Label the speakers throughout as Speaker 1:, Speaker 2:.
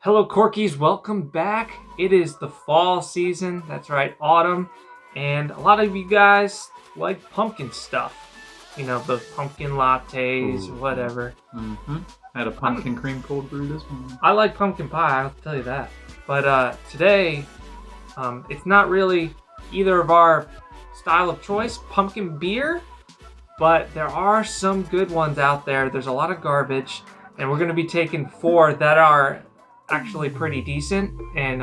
Speaker 1: Hello Corkies, welcome back. It is the fall season, that's right, autumn, and a lot of you guys like pumpkin stuff. You know, those pumpkin lattes, whatever.
Speaker 2: Had a pumpkin cream cold brew this morning.
Speaker 1: I like pumpkin pie, I'll tell you that. But today, it's not really either of our style of choice, pumpkin beer, but there are some good ones out there. There's a lot of garbage, and we're going to be taking 4 that are actually pretty decent and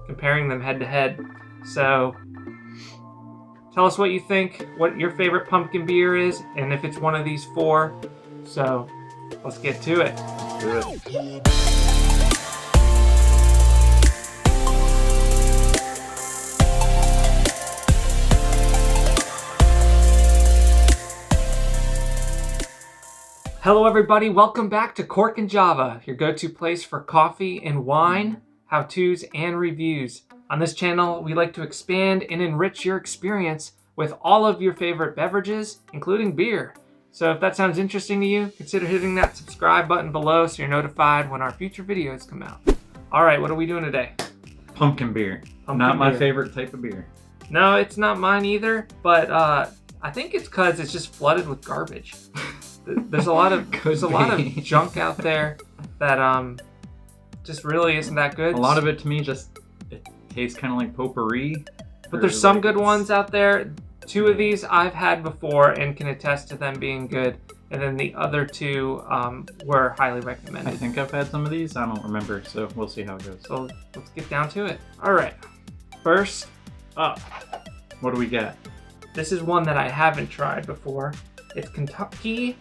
Speaker 1: comparing them head to head. So tell us what you think, what your favorite pumpkin beer is, and if it's one of these 4. So let's get to it.
Speaker 2: Let's do it.
Speaker 1: Hello everybody, welcome back to Cork and Java, your go-to place for coffee and wine, how-tos, and reviews. On this channel, we like to expand and enrich your experience with all of your favorite beverages, including beer. So if that sounds interesting to you, consider hitting that subscribe button below so you're notified when our future videos come out. All right, what are we doing today?
Speaker 2: Pumpkin beer. Not my favorite type of beer.
Speaker 1: No, it's not mine either, but I think it's because it's just flooded with garbage. There's a lot of junk out there that just really isn't that good.
Speaker 2: A lot of it to me just it tastes kind of like potpourri.
Speaker 1: But there's some good ones out there. 2 of these I've had before and can attest to them being good. And then the other 2 were highly recommended.
Speaker 2: I think I've had some of these. I don't remember, so we'll see how it goes.
Speaker 1: So let's get down to it. All right. First up.
Speaker 2: What do we got?
Speaker 1: This is one that I haven't tried before. It's Kentucky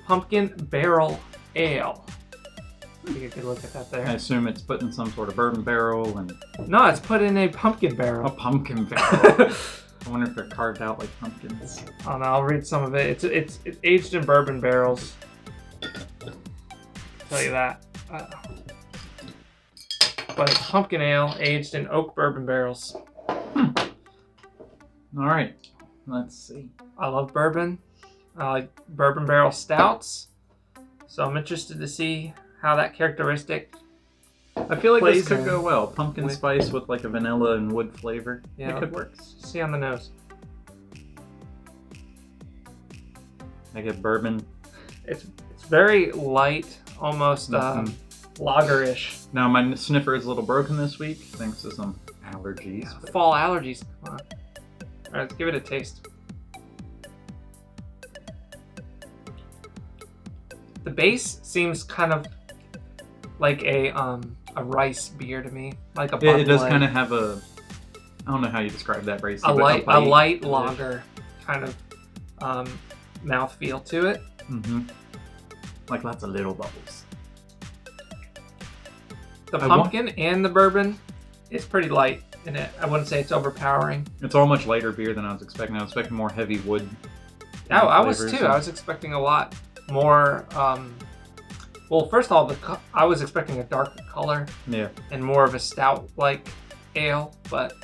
Speaker 1: Pumpkin Barrel Ale. Take a good look at that there.
Speaker 2: I assume it's put in some sort of bourbon barrel and...
Speaker 1: No, it's put in a pumpkin barrel.
Speaker 2: A pumpkin barrel. I wonder if they're carved out like pumpkins.
Speaker 1: I don't know, I'll read some of it. It's aged in bourbon barrels. I'll tell you that. But it's pumpkin ale aged in oak bourbon barrels.
Speaker 2: All right, let's see.
Speaker 1: I love bourbon. I like bourbon barrel stouts, so I'm interested to see how that characteristic
Speaker 2: I feel like this could go well. Pumpkin spice with like a vanilla and wood flavor. Yeah, it could work.
Speaker 1: See on the nose.
Speaker 2: I get bourbon.
Speaker 1: It's very light, almost lager-ish.
Speaker 2: Now my sniffer is a little broken this week thanks to some allergies.
Speaker 1: Yeah, fall allergies. Come on. All right, let's give it a taste. The base seems kind of like a rice beer to me, like a Bud Light.
Speaker 2: It does kind of have a, I don't know how you describe that race.
Speaker 1: A light lager kind of mouthfeel to it.
Speaker 2: Like lots of little bubbles.
Speaker 1: The pumpkin and the bourbon is pretty light in it. I wouldn't say it's overpowering.
Speaker 2: It's all much lighter beer than I was expecting. I was expecting more heavy wood.
Speaker 1: Oh, I was too. I was expecting a lot more. Well, first of all, I was expecting a darker color.
Speaker 2: Yeah. And
Speaker 1: more of a stout-like ale, but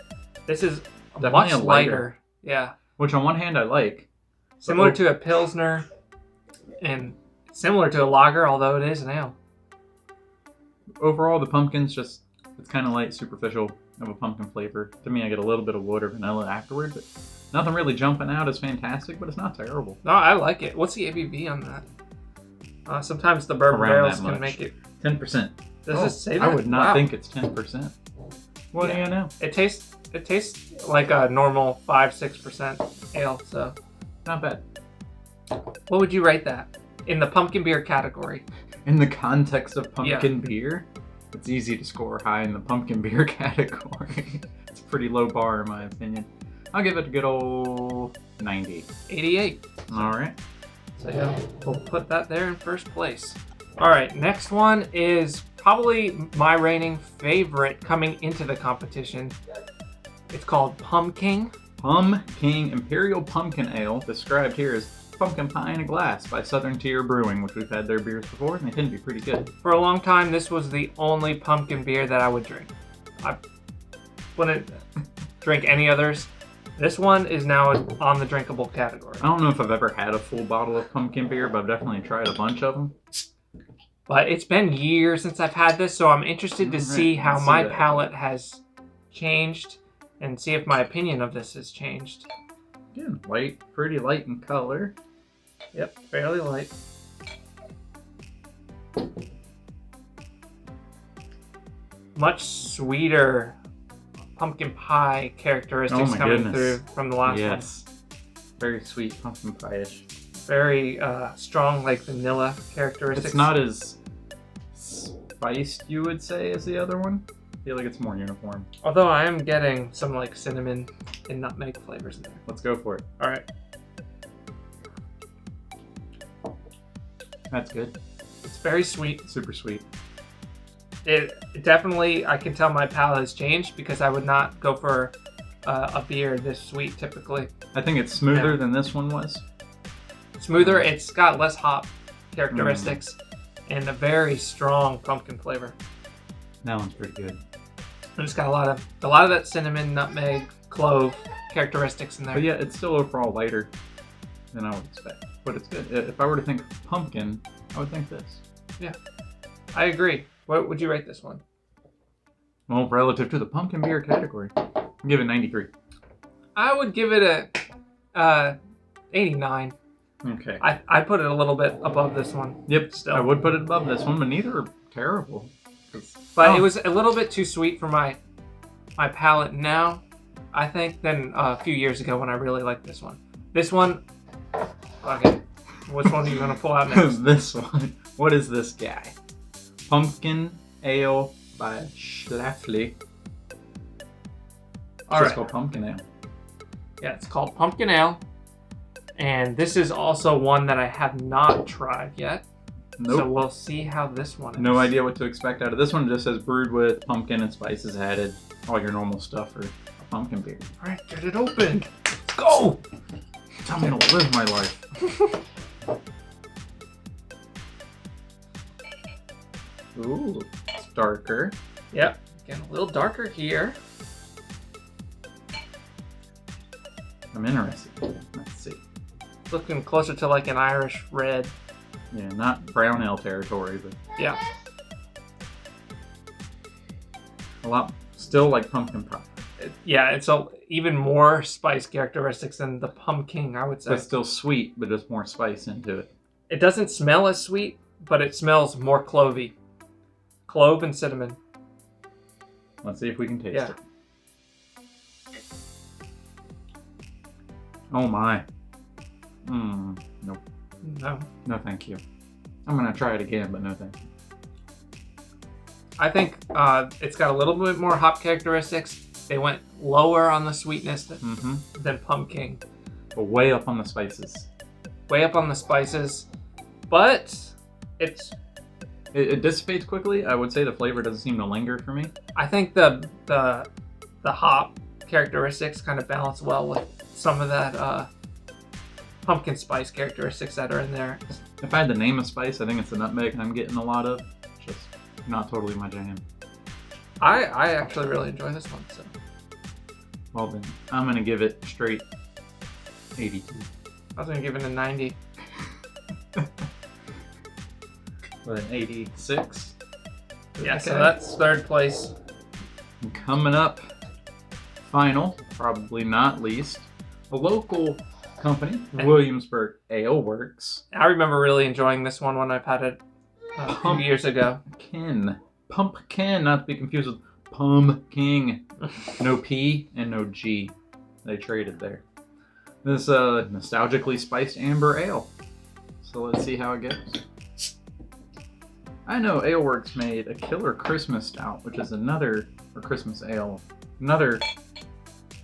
Speaker 1: this is
Speaker 2: definitely
Speaker 1: much lighter. Yeah.
Speaker 2: Which on one hand I like.
Speaker 1: Similar to a Pilsner and similar to a lager, although it is an ale.
Speaker 2: Overall, the pumpkin's just, it's kind of light, superficial of a pumpkin flavor. To me, I get a little bit of wood or vanilla afterward, but nothing really jumping out is fantastic, but it's not terrible.
Speaker 1: No, I like it. What's the ABV on that? Sometimes the bourbon barrels can make it
Speaker 2: 10%.
Speaker 1: Does it say that?
Speaker 2: I would not think it's 10%. What do you know?
Speaker 1: It tastes like a normal 5-6% ale, so
Speaker 2: not bad.
Speaker 1: What would you rate that in the pumpkin beer category?
Speaker 2: In the context of pumpkin beer, it's easy to score high in the pumpkin beer category. It's a pretty low bar in my opinion. I'll give it a good old 90.
Speaker 1: 88.
Speaker 2: All right.
Speaker 1: So yeah, we'll put that there in first place. All right, next one is probably my reigning favorite coming into the competition. It's called Pumking.
Speaker 2: Pumking Imperial Pumpkin Ale, described here as pumpkin pie in a glass by Southern Tier Brewing, which we've had their beers before, and they tend to be pretty good.
Speaker 1: For a long time, this was the only pumpkin beer that I would drink. I wouldn't drink any others. This one is now on the drinkable category.
Speaker 2: I don't know if I've ever had a full bottle of pumpkin beer, but I've definitely tried a bunch of them.
Speaker 1: But it's been years since I've had this, so I'm interested to see how my palate has changed and see if my opinion of this has changed.
Speaker 2: Again, light, pretty light in color.
Speaker 1: Yep, fairly light. Much sweeter pumpkin pie characteristics coming through from the last one.
Speaker 2: Yes. Very sweet pumpkin pie-ish.
Speaker 1: Very strong, like vanilla characteristics.
Speaker 2: It's not as spiced, you would say, as the other one. I feel like it's more uniform.
Speaker 1: Although I am getting some like cinnamon and nutmeg flavors in there.
Speaker 2: Let's go for it.
Speaker 1: All right.
Speaker 2: That's good.
Speaker 1: It's very sweet.
Speaker 2: Super sweet.
Speaker 1: It definitely, I can tell my palate has changed because I would not go for a beer this sweet typically.
Speaker 2: I think it's smoother than this one was.
Speaker 1: Smoother. It's got less hop characteristics and a very strong pumpkin flavor.
Speaker 2: That one's pretty good.
Speaker 1: And it's got a lot of that cinnamon, nutmeg, clove characteristics in there.
Speaker 2: But yeah, it's still overall lighter than I would expect. But it's good. If I were to think pumpkin, I would think this.
Speaker 1: Yeah, I agree. What would you rate this one?
Speaker 2: Well, relative to the pumpkin beer category, I'd give it 93.
Speaker 1: I would give it a 89.
Speaker 2: Okay.
Speaker 1: I put it a little bit above this one.
Speaker 2: Yep,
Speaker 1: still.
Speaker 2: I would put it above this one, but neither are terrible.
Speaker 1: But it was a little bit too sweet for my palate now, I think, than a few years ago when I really liked this one. This one, okay. Which one are you going to pull out next?
Speaker 2: This one. What is this guy? Pumpkin Ale by Schlafly. It's called Pumpkin Ale.
Speaker 1: Yeah, it's called Pumpkin Ale. And this is also one that I have not tried yet.
Speaker 2: Nope.
Speaker 1: So we'll see how this one is.
Speaker 2: No idea what to expect out of this one. It just says brewed with pumpkin and spices added. All your normal stuff for a pumpkin beer.
Speaker 1: All right, get it open. Let's go.
Speaker 2: Tell me to live my life. Ooh, it's darker.
Speaker 1: Yep, getting a little darker here.
Speaker 2: I'm interested. Let's see.
Speaker 1: Looking closer to like an Irish red.
Speaker 2: Yeah, not brown ale territory, but
Speaker 1: yeah.
Speaker 2: A lot, still like pumpkin pie.
Speaker 1: Yeah, it's even more spice characteristics than the Pumking, I would say.
Speaker 2: It's still sweet, but there's more spice into it.
Speaker 1: It doesn't smell as sweet, but it smells more clovey. Clove and cinnamon.
Speaker 2: Let's see if we can taste it. Oh my. Nope.
Speaker 1: No.
Speaker 2: No, thank you. I'm gonna try it again, but no thank you.
Speaker 1: I think it's got a little bit more hop characteristics. They went lower on the sweetness than Pumking.
Speaker 2: But way up on the spices.
Speaker 1: Way up on the spices. But
Speaker 2: it dissipates quickly. I would say the flavor doesn't seem to linger for me.
Speaker 1: I think the hop characteristics kind of balance well with some of that pumpkin spice characteristics that are in there.
Speaker 2: If I had to name a spice, I think it's the nutmeg I'm getting a lot of. Just not totally my jam.
Speaker 1: I actually really enjoy this one. So.
Speaker 2: Well then, I'm gonna give it straight 82.
Speaker 1: I was gonna give it a 90.
Speaker 2: What, an 86?
Speaker 1: Yeah, so that's third place.
Speaker 2: And coming up, final, probably not least, a local company, Williamsburg Ale Works.
Speaker 1: I remember really enjoying this one when I've had it a few years ago.
Speaker 2: Pumpkin, not to be confused with Pumking. No P and no G. They traded there. This nostalgically spiced amber ale. So let's see how it goes. I know Ale Works made a killer Christmas stout, which is another Christmas ale. Another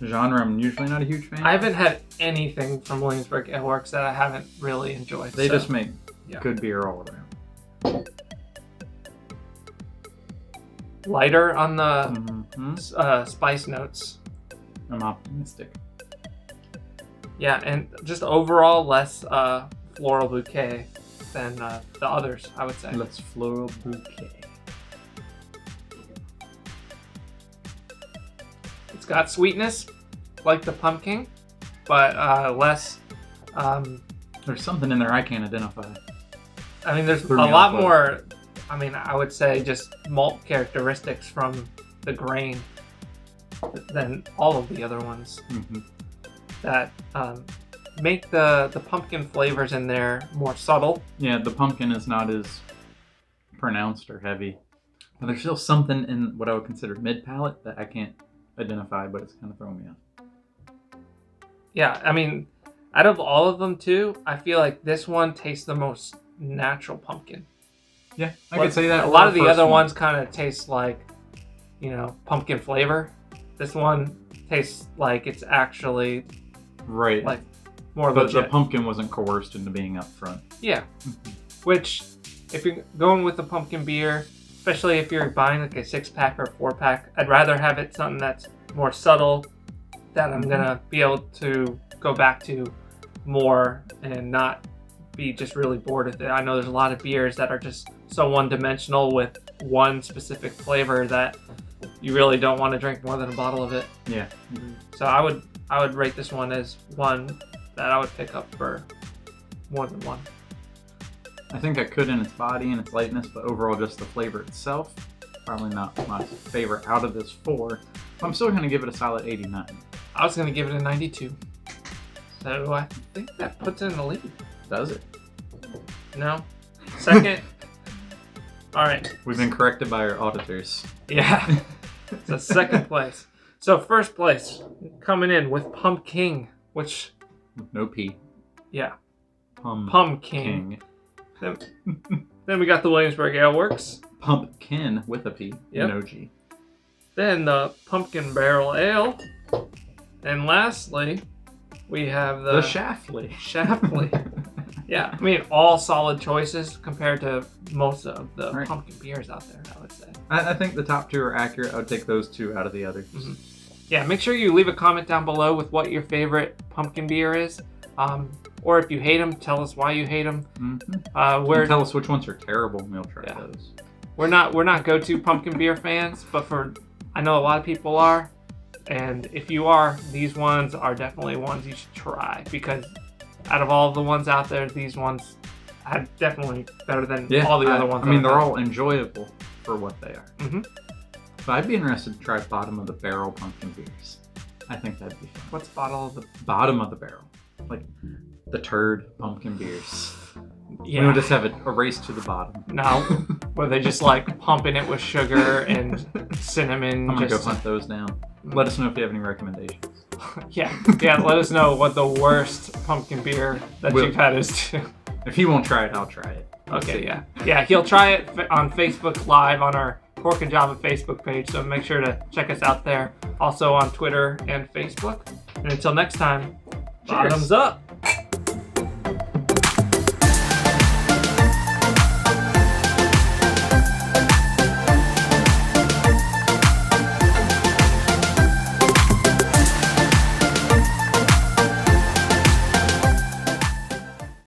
Speaker 2: genre I'm usually not a huge fan of.
Speaker 1: I haven't had anything from Williamsburg Ale Works that I haven't really enjoyed.
Speaker 2: They just make good beer all around.
Speaker 1: Lighter on the spice notes.
Speaker 2: I'm optimistic.
Speaker 1: Yeah, and just overall less floral bouquet than the others, I would say.
Speaker 2: Less floral bouquet.
Speaker 1: It's got sweetness, like the Pumpkin, but less.
Speaker 2: There's something in there I can't identify.
Speaker 1: I mean, there's a lot more I mean, I would say just malt characteristics from the grain than all of the other ones that make the pumpkin flavors in there more subtle.
Speaker 2: Yeah, the pumpkin is not as pronounced or heavy. But there's still something in what I would consider mid-palate that I can't identify, but it's kind of throwing me off.
Speaker 1: Yeah, I mean, out of all of them too, I feel like this one tastes the most natural pumpkin.
Speaker 2: Yeah, I could say that.
Speaker 1: A lot of the other ones kind of taste like, pumpkin flavor. This one tastes like it's actually
Speaker 2: right,
Speaker 1: like more
Speaker 2: but
Speaker 1: legit.
Speaker 2: the pumpkin wasn't coerced into being up front.
Speaker 1: Yeah, which if you're going with the pumpkin beer, especially if you're buying like a 6-pack or 4-pack, I'd rather have it something that's more subtle, that I'm gonna be able to go back to more and not be just really bored with it. I know there's a lot of beers that are just so one-dimensional with one specific flavor that you really don't want to drink more than a bottle of it.
Speaker 2: Yeah.
Speaker 1: So I would rate this one as one that I would pick up for more than one.
Speaker 2: I think I could in its body and its lightness, but overall just the flavor itself, probably not my favorite out of this 4. But I'm still going to give it a solid 89.
Speaker 1: I was going to give it a 92. So I think that puts it in the lead.
Speaker 2: Does it?
Speaker 1: No. Second. All right.
Speaker 2: We've been corrected by our auditors.
Speaker 1: Yeah. So second place. So first place, coming in with Pumking, which...
Speaker 2: No P.
Speaker 1: Yeah.
Speaker 2: Pumking.
Speaker 1: Then we got the Williamsburg Ale Works.
Speaker 2: Pumpkin with a P.
Speaker 1: Yep.
Speaker 2: No G.
Speaker 1: Then the Pumpkin Barrel Ale. And lastly, we have the
Speaker 2: Shaftly.
Speaker 1: Yeah, I mean, all solid choices compared to most of the
Speaker 2: right.
Speaker 1: pumpkin beers out there, I would say.
Speaker 2: I think the top 2 are accurate. I would take those 2 out of the others.
Speaker 1: Yeah, make sure you leave a comment down below with what your favorite pumpkin beer is. Or if you hate them, tell us why you hate them.
Speaker 2: Tell us which ones are terrible and we'll try those.
Speaker 1: We're not go-to pumpkin beer fans, but I know a lot of people are. And if you are, these ones are definitely ones you should try, because out of all of the ones out there, these ones are definitely better than all the other ones.
Speaker 2: I mean, they're all enjoyable for what they are.
Speaker 1: But
Speaker 2: I'd be interested to try bottom of the barrel pumpkin beers. I think that'd be fun.
Speaker 1: What's bottom
Speaker 2: of the barrel? Like the turd pumpkin beers.
Speaker 1: Yeah.
Speaker 2: We would just have a race to the bottom.
Speaker 1: No, where they just like pumping it with sugar and cinnamon.
Speaker 2: I'm gonna go hunt those down. Let us know if you have any recommendations.
Speaker 1: Yeah, let us know what the worst pumpkin beer that you've had is too.
Speaker 2: If he won't try it, I'll try it.
Speaker 1: Okay, yeah, he'll try it on Facebook Live on our Cork and Java Facebook page, so make sure to check us out there. Also on Twitter and Facebook. And until next time,
Speaker 2: Cheers.
Speaker 1: bottoms up.